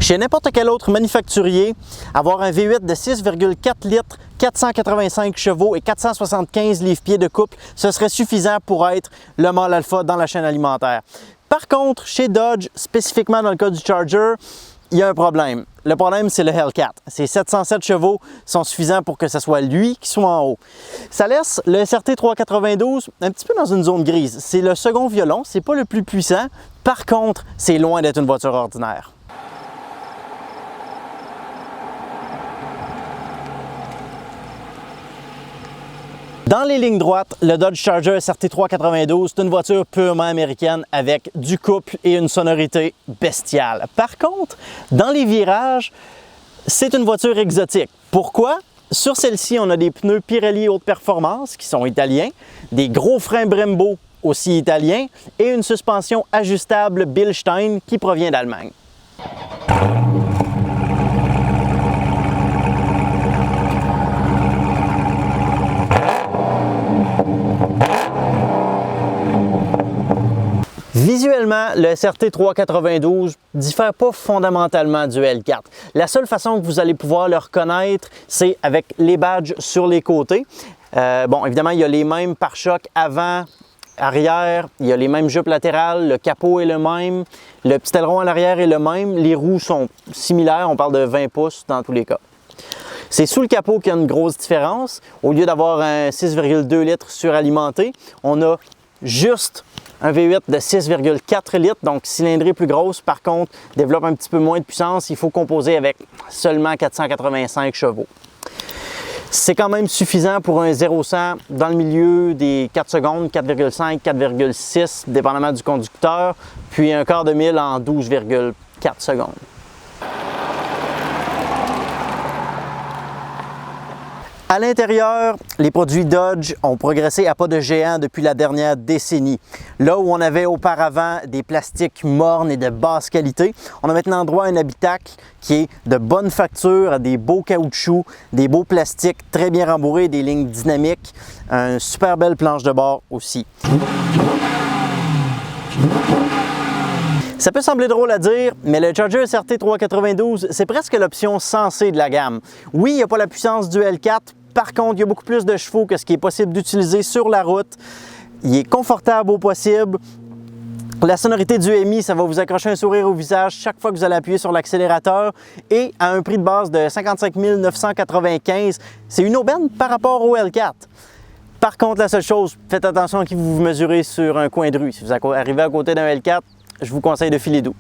Chez n'importe quel autre manufacturier, avoir un V8 de 6,4 litres, 485 chevaux et 475 livres-pieds de couple, ce serait suffisant pour être le mâle alpha dans la chaîne alimentaire. Par contre, chez Dodge, spécifiquement dans le cas du Charger, il y a un problème. Le problème, c'est le Hellcat. Ces 707 chevaux sont suffisants pour que ce soit lui qui soit en haut. Ça laisse le SRT 392 un petit peu dans une zone grise. C'est le second violon, c'est pas le plus puissant. Par contre, c'est loin d'être une voiture ordinaire. Dans les lignes droites, le Dodge Charger SRT 392, c'est une voiture purement américaine avec du couple et une sonorité bestiale. Par contre, dans les virages, c'est une voiture exotique. Pourquoi? Sur celle-ci, on a des pneus Pirelli haute performance qui sont italiens, des gros freins Brembo aussi italiens et une suspension ajustable Bilstein qui provient d'Allemagne. Visuellement, le SRT 392 ne diffère pas fondamentalement du L4. La seule façon que vous allez pouvoir le reconnaître, c'est avec les badges sur les côtés. Bon, évidemment, il y a les mêmes pare-chocs avant, arrière, il y a les mêmes jupes latérales, le capot est le même, le petit aileron à l'arrière est le même, les roues sont similaires, on parle de 20 pouces dans tous les cas. C'est sous le capot qu'il y a une grosse différence. Au lieu d'avoir un 6,2 litres suralimenté, on a juste un V8 de 6,4 litres, donc cylindrée plus grosse, par contre, développe un petit peu moins de puissance. Il faut composer avec seulement 485 chevaux. C'est quand même suffisant pour un 0-100 dans le milieu des 4 secondes, 4,5, 4,6, dépendamment du conducteur, puis un quart de mille en 12,4 secondes. À l'intérieur, les produits Dodge ont progressé à pas de géant depuis la dernière décennie. Là où on avait auparavant des plastiques mornes et de basse qualité, on a maintenant droit à un habitacle qui est de bonne facture, des beaux caoutchoucs, des beaux plastiques très bien rembourrés, des lignes dynamiques, une super belle planche de bord aussi. Ça peut sembler drôle à dire, mais le Charger SRT 392, c'est presque l'option sensée de la gamme. Oui, il n'y a pas la puissance du L4, par contre, il y a beaucoup plus de chevaux que ce qui est possible d'utiliser sur la route. Il est confortable au possible. La sonorité du MI, ça va vous accrocher un sourire au visage chaque fois que vous allez appuyer sur l'accélérateur. Et à un prix de base de 55 995, c'est une aubaine par rapport au L4. Par contre, la seule chose, faites attention à qui vous vous mesurez sur un coin de rue. Si vous arrivez à côté d'un L4, je vous conseille de filer doux.